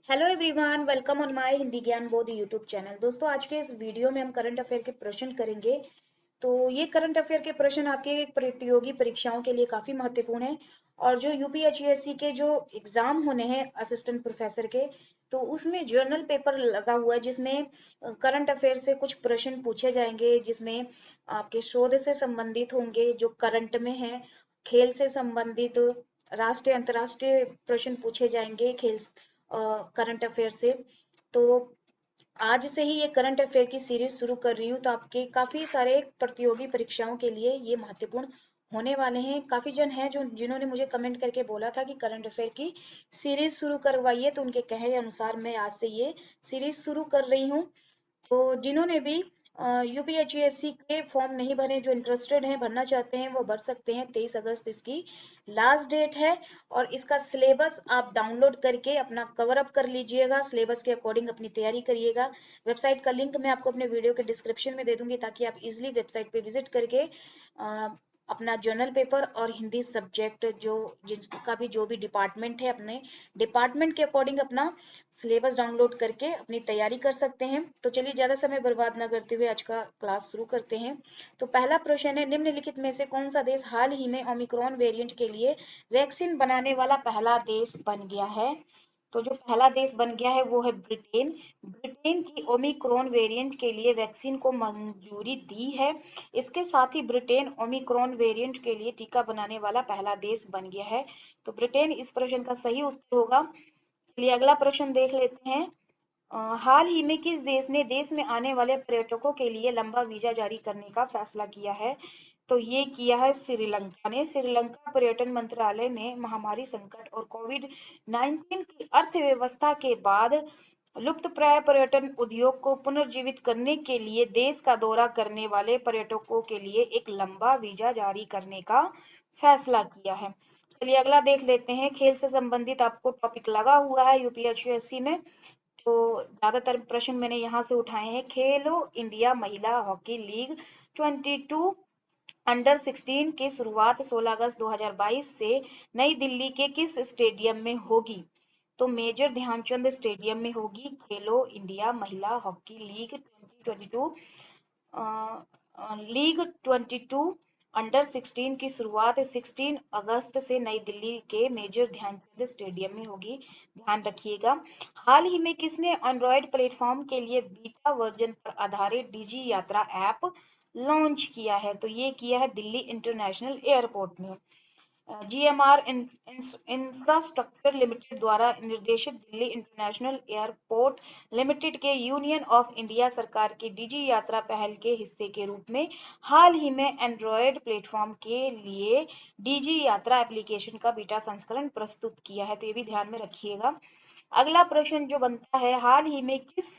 Hello everyone, welcome on my Hindi ज्ञान बोध YouTube channel. दोस्तों, आज के इस वीडियो में हम करंट अफेयर के प्रश्न करेंगे। तो ये करंट अफेयर के प्रश्न आपके प्रतियोगी परीक्षाओं के लिए काफी महत्वपूर्ण है। और जो यूपीएचयूएससी के जो एग्जाम होने हैं असिस्टेंट प्रोफेसर के, तो उसमें जर्नल पेपर लगा हुआ है जिसमें करंट अफेयर से कुछ प्रश्न पूछे जाएंगे, जिसमें आपके शोध से संबंधित होंगे जो करंट में है, खेल से संबंधित, राष्ट्रीय अंतर्राष्ट्रीय प्रश्न पूछे जाएंगे खेल करंट अफेयर से। तो आज से ही ये करंट अफेयर की सीरीज शुरू कर रही हूँ, तो आपके काफी सारे प्रतियोगी परीक्षाओं के लिए ये महत्वपूर्ण होने वाले हैं। काफी जन हैं जो जिन्होंने मुझे कमेंट करके बोला था कि करंट अफेयर की सीरीज शुरू करवाइए, तो उनके कहे अनुसार मैं आज से ये सीरीज शुरू कर रही हूँ। तो जिन्होंने भी यूपीएचयूएससी के फॉर्म नहीं भरे, जो इंटरेस्टेड हैं भरना चाहते हैं, वो भर सकते हैं। 23 अगस्त इसकी लास्ट डेट है। और इसका सिलेबस आप डाउनलोड करके अपना कवर अप कर लीजिएगा, सिलेबस के अकॉर्डिंग अपनी तैयारी करिएगा। वेबसाइट का लिंक मैं आपको अपने वीडियो के डिस्क्रिप्शन में दे दूंगी, ताकि आप इजिली वेबसाइट पे विजिट करके अपना जर्नल पेपर और हिंदी सब्जेक्ट जो जिनका भी जो भी डिपार्टमेंट है, अपने डिपार्टमेंट के अकॉर्डिंग अपना सिलेबस डाउनलोड करके अपनी तैयारी कर सकते हैं। तो चलिए ज्यादा समय बर्बाद ना करते हुए आज का क्लास शुरू करते हैं। तो पहला प्रश्न है, निम्नलिखित में से कौन सा देश हाल ही में ओमिक्रॉन वेरिएंट के लिए वैक्सीन बनाने वाला पहला देश बन गया है? तो जो पहला देश बन गया है वो है ब्रिटेन। ब्रिटेन की ओमिक्रॉन वेरिएंट के लिए वैक्सीन को मंजूरी दी है। इसके साथ ही ब्रिटेन ओमिक्रॉन वेरिएंट के लिए टीका बनाने वाला पहला देश बन गया है। तो ब्रिटेन इस प्रश्न का सही उत्तर होगा। चलिए अगला प्रश्न देख लेते हैं। हाल ही में किस देश ने देश में आने वाले पर्यटकों के लिए लंबा वीजा जारी करने का फैसला किया है? तो ये किया है श्रीलंका ने। श्रीलंका पर्यटन मंत्रालय ने महामारी संकट और कोविड 19 की अर्थव्यवस्था के बाद लुप्तप्राय पर्यटन उद्योग को पुनर्जीवित करने के लिए देश का दौरा करने वाले पर्यटकों के लिए एक लंबा वीजा जारी करने का फैसला किया है। चलिए अगला देख लेते हैं। खेल से संबंधित आपको टॉपिक लगा हुआ है यूपीएचयूएससी में, तो ज्यादातर प्रश्न मैंने यहाँ से उठाए हैं। खेलो इंडिया महिला हॉकी लीग 22 अंडर 16 की शुरुआत 16 अगस्त 2022 से नई दिल्ली के किस स्टेडियम में होगी? तो मेजर ध्यानचंद स्टेडियम में होगी। खेलो इंडिया महिला हॉकी लीग 2022 लीग 22 अंडर 16 की शुरुआत 16 अगस्त से नई दिल्ली के मेजर ध्यानचंद स्टेडियम में होगी, ध्यान रखिएगा। हाल ही में किसने एंड्रॉयड प्लेटफॉर्म के लिए बीटा वर्जन पर आधारित डिजी यात्रा ऐप लॉन्च किया है? तो ये किया है दिल्ली इंटरनेशनल एयरपोर्ट ने। जीएमआर इंफ्रास्ट्रक्चर लिमिटेड द्वारा निर्देशित दिल्ली इंटरनेशनल एयरपोर्ट लिमिटेड के यूनियन ऑफ इंडिया सरकार की डिजी यात्रा पहल के हिस्से के रूप में हाल ही में एंड्रॉयड प्लेटफॉर्म के लिए डिजी यात्रा एप्लीकेशन का बीटा संस्करण प्रस्तुत किया है। तो ये भी ध्यान में रखिएगा। अगला प्रश्न जो बनता है, हाल ही में किस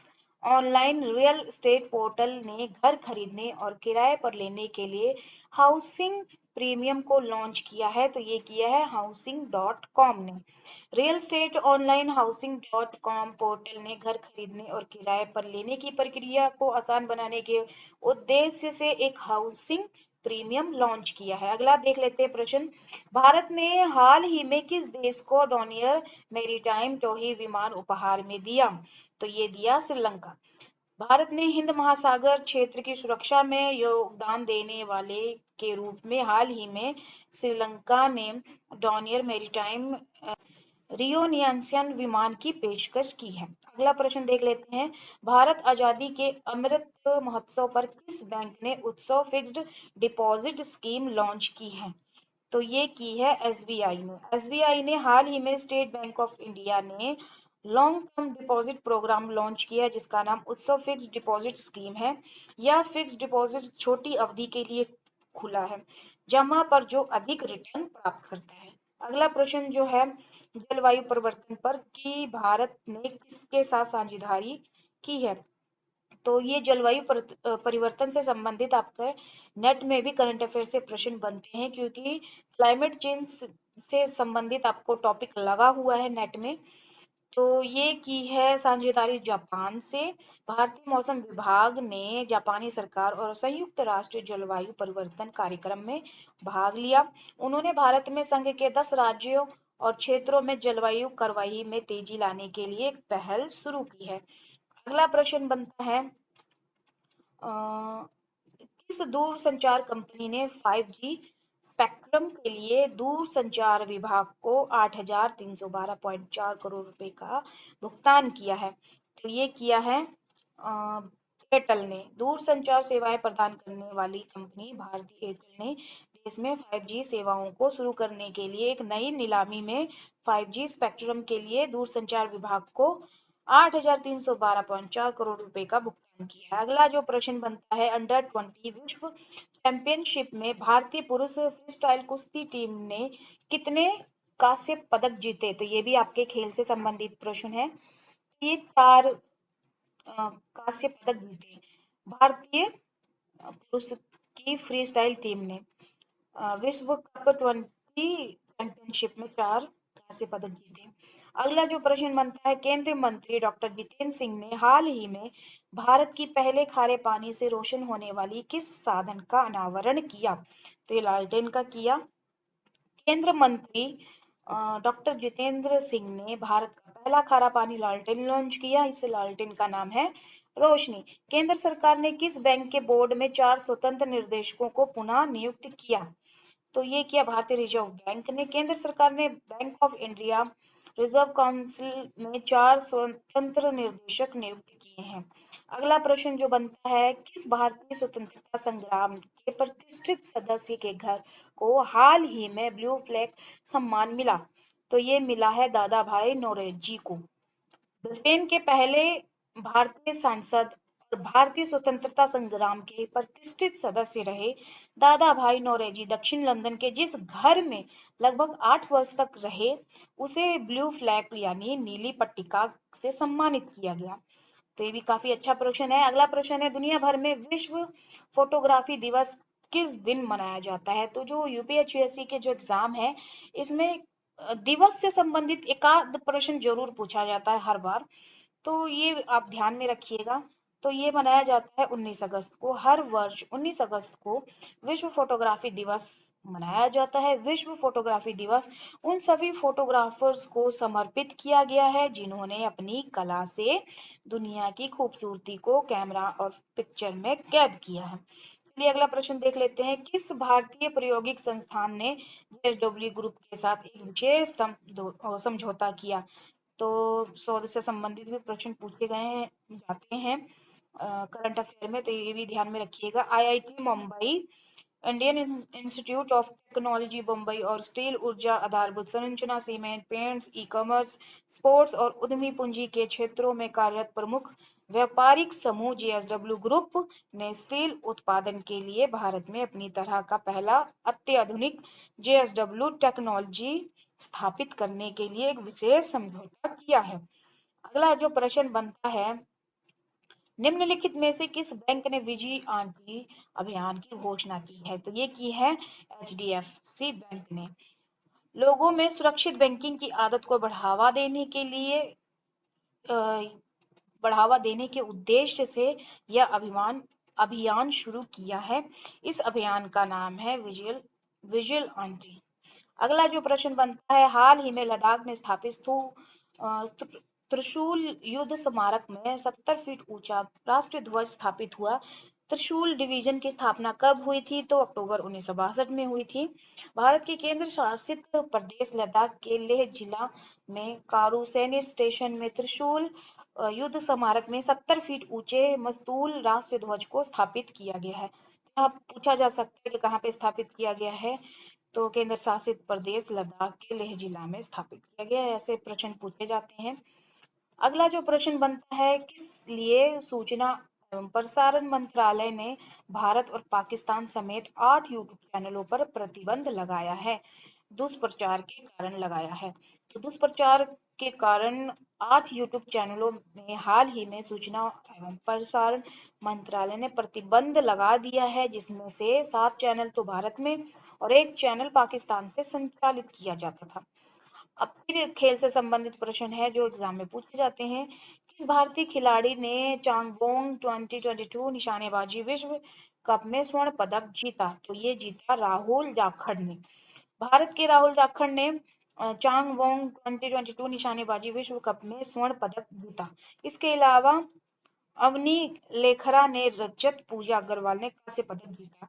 ऑनलाइन रियल एस्टेट पोर्टल ने घर खरीदने और किराए पर लेने के लिए हाउसिंग प्रीमियम को लॉन्च किया है? तो ये किया है housing.com ने। Real estate online housing.com portal ने घर खरीदने और किराए पर लेने की प्रक्रिया को आसान बनाने के उद्देश्य से एक हाउसिंग प्रीमियम लॉन्च किया है। अगला देख लेते हैं प्रश्न। भारत ने हाल ही में किस देश को डॉनियर मैरीटाइम टोही विमान उपहार में दिया? तो ये दिया श्रीलंका। भारत ने हिंद महासागर क्षेत्र की सुरक्षा में योगदान देने वाले के रूप में हाल ही में श्रीलंका ने डॉनियर मैरीटाइम रियोनियंसन विमान की पेशकश की है। अगला प्रश्न देख लेते हैं। भारत आजादी के अमृत महोत्सव पर किस बैंक ने उत्सव फिक्स्ड डिपॉजिट स्कीम लॉन्च की है? तो ये की है एसबीआई ने। एसबीआई ने हाल ही में स्टेट बैंक ऑफ इंडिया ने long term deposit program launch किया है, जिसका नाम उत्सव फिक्स्ड डिपॉजिट स्कीम है। यह फिक्स्ड डिपॉजिट छोटी अवधि के लिए खुला है, जमा पर जो अधिक रिटर्न प्राप्त करता है। अगला प्रश्न जो है, जलवायु परिवर्तन पर कि भारत ने किसके साथ साझेदारी की है? तो ये जलवायु परिवर्तन से संबंधित आपके नेट में भी करंट अफेयर से प्रश्न बनते हैं, क्योंकि क्लाइमेट चेंज से संबंधित आपको टॉपिक लगा हुआ है नेट में। तो ये की है साझेदारी जापान से। भारतीय मौसम विभाग ने जापानी सरकार और संयुक्त राष्ट्र जलवायु परिवर्तन कार्यक्रम में भाग लिया। उन्होंने भारत में संघ के 10 राज्यों और क्षेत्रों में जलवायु कार्रवाई में तेजी लाने के लिए एक पहल शुरू की है। अगला प्रश्न बनता है किस दूरसंचार कंपनी ने 5G स्पेक्ट्रम के लिए दूरसंचार विभाग को 8,312.4 करोड़ रुपए का भुगतान किया है? तो ये किया है एयरटेल ने। दूरसंचार सेवाएं प्रदान करने वाली कंपनी भारती एयरटेल ने देश में 5G सेवाओं को शुरू करने के लिए एक नई नीलामी में 5G स्पेक्ट्रम के लिए दूरसंचार विभाग को 8,312.4 करोड़ रुपए का भुगतान किया है। अगला जो प्रश्न बनता है, अंडर 20 विश्व चैंपियनशिप में भारतीय पुरुष फ्रीस्टाइल कुश्ती टीम ने कितने कांस्य पदक जीते? तो ये भी आपके खेल से संबंधित प्रश्न है। ये 4 कांस्य पदक जीते भारतीय पुरुष की फ्रीस्टाइल टीम ने। विश्व कप 20 चैंपियनशिप में 4 कांस्य पदक जीते। अगला जो प्रश्न बनता है, केंद्रीय मंत्री डॉक्टर जितेंद्र सिंह ने हाल ही में भारत की पहले खारे पानी से रोशन होने वाली किस साधन का अनावरण किया? तो ये लालटेन का किया। केंद्र मंत्री डॉक्टर जितेंद्र सिंह ने भारत का पहला खारा पानी लालटेन लॉन्च किया। इस लालटेन का नाम है रोशनी। केंद्र सरकार ने किस बैंक के बोर्ड में 4 स्वतंत्र निर्देशकों को पुनः नियुक्त किया? तो ये किया भारतीय रिजर्व बैंक ने। केंद्र सरकार ने bank of India reserve council में 4 स्वतंत्र निर्देशक नियुक्त किए हैं। अगला प्रश्न जो बनता है, किस भारतीय स्वतंत्रता संग्राम के प्रतिष्ठित सदस्य के घर को हाल ही में ब्लू फ्लैग सम्मान मिला? तो ये मिला है दादा भाई नौरोजी को। ब्रिटेन के पहले भारतीय सांसद और भारतीय स्वतंत्रता संग्राम के प्रतिष्ठित सदस्य रहे दादा भाई नौरोजी दक्षिण लंदन के जिस घर में लगभग 8 वर्ष तक रहे, उसे ब्लू फ्लैग यानी नीली पट्टिका से सम्मानित किया गया। तो ये भी काफी अच्छा प्रश्न है। अगला प्रश्न है, दुनिया भर में विश्व फोटोग्राफी दिवस किस दिन मनाया जाता है? तो जो यूपीएससी के जो एग्जाम है, इसमें दिवस से संबंधित एकाध प्रश्न जरूर पूछा जाता है हर बार, तो ये आप ध्यान में रखिएगा। तो ये मनाया जाता है 19 अगस्त को। हर वर्ष 19 अगस्त को विश्व फोटोग्राफी दिवस मनाया जाता है। विश्व फोटोग्राफी दिवस उन सभी फोटोग्राफर्स को समर्पित किया गया है जिन्होंने अपनी कला से दुनिया की खूबसूरती को कैमरा और पिक्चर में कैद किया है। चलिए अगला प्रश्न देख लेते हैं, किस भारतीय प्रायोगिक संस्थान ने जेएसडब्ल्यू ग्रुप के साथ एक विशेष समझौता किया? तो शोध से संबंधित भी प्रश्न पूछे गए जाते हैं करंट अफेयर में, तो ये भी ध्यान में रखिएगा। IIT Mumbai, Indian institute of technology Bombay और स्टील ऊर्जा आधारभूत संरचना, cement, paints, e commerce, sports और उद्यमी पूंजी के क्षेत्रों में कार्यरत प्रमुख व्यापारिक समूह जेएसडब्ल्यू ग्रुप ने स्टील उत्पादन के लिए भारत में अपनी तरह का पहला अत्याधुनिक जेएसडब्ल्यू टेक्नोलॉजी स्थापित करने के लिए एक विशेष समझौता किया है। अगला जो प्रश्न बनता है, निम्नलिखित में से किस बैंक ने विजय आंटी अभियान की घोषणा की है? तो ये की है एचडीएफसी बैंक ने। लोगों में सुरक्षित बैंकिंग की आदत को बढ़ावा देने के उद्देश्य से यह अभियान शुरू किया है। इस अभियान का नाम है विजिल आंटी। अगला जो प्रश्न बनता है, हाल ही में लद्दाख में स्थापित त्रिशूल युद्ध स्मारक में 70 फीट ऊंचा राष्ट्रीय ध्वज स्थापित हुआ। त्रिशूल डिवीजन की स्थापना कब हुई थी? तो अक्टूबर 1962 में हुई थी। भारत के केंद्र शासित प्रदेश लद्दाख के लेह जिला में कारु सैन्य स्टेशन में त्रिशूल युद्ध स्मारक में 70 फीट ऊंचे मस्तूल राष्ट्रीय ध्वज को स्थापित किया गया है। पूछा जा सकता है कि कहाँ पे स्थापित किया गया है? तो केंद्र शासित प्रदेश लद्दाख के लेह जिला में स्थापित किया गया है। ऐसे प्रश्न पूछे जाते हैं। अगला जो प्रश्न बनता है, किस लिए सूचना एवं प्रसारण मंत्रालय ने भारत और पाकिस्तान समेत 8 यूट्यूब चैनलों पर प्रतिबंध लगाया है? दुष्प्रचार के कारण लगाया है। तो दुष्प्रचार के कारण 8 यूट्यूब चैनलों में हाल ही में सूचना एवं प्रसारण मंत्रालय ने प्रतिबंध लगा दिया है, जिसमें से 7 चैनल तो भारत में और 1 चैनल पाकिस्तान से संचालित किया जाता था। अब फिर खेल से संबंधित प्रश्न है जो एग्जाम में पूछे जाते हैं। किस भारतीय खिलाड़ी ने चांगवोंग 2022 निशानेबाजी विश्व कप में स्वर्ण पदक जीता? तो ये जीता राहुल जाखड़ ने। भारत के राहुल जाखड़ ने चांग वोंग 2022 निशानेबाजी विश्व कप में स्वर्ण पदक जीता। इसके अलावा अवनी लेखरा ने रजत, पूजा अग्रवाल ने कांस्य पदक जीता।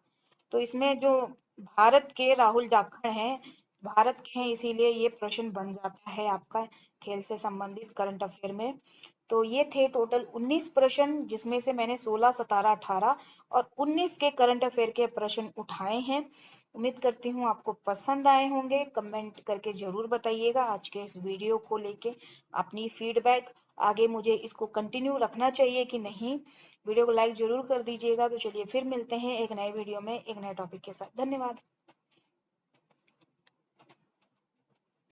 तो इसमें जो भारत के राहुल जाखड़ हैं, भारत के हैं, इसीलिए ये प्रश्न बन जाता है आपका खेल से संबंधित करंट अफेयर में। तो ये थे टोटल 19 प्रश्न, जिसमें से मैंने 16, 17, 18 और 19 के करंट अफेयर के प्रश्न उठाए हैं। उम्मीद करती हूँ आपको पसंद आए होंगे। कमेंट करके जरूर बताइएगा आज के इस वीडियो को लेके अपनी फीडबैक। आगे मुझे इसको कंटिन्यू रखना चाहिए कि नहीं। वीडियो को लाइक जरूर कर दीजिएगा। तो चलिए फिर मिलते हैं एक नए वीडियो में एक नए टॉपिक के साथ। धन्यवाद।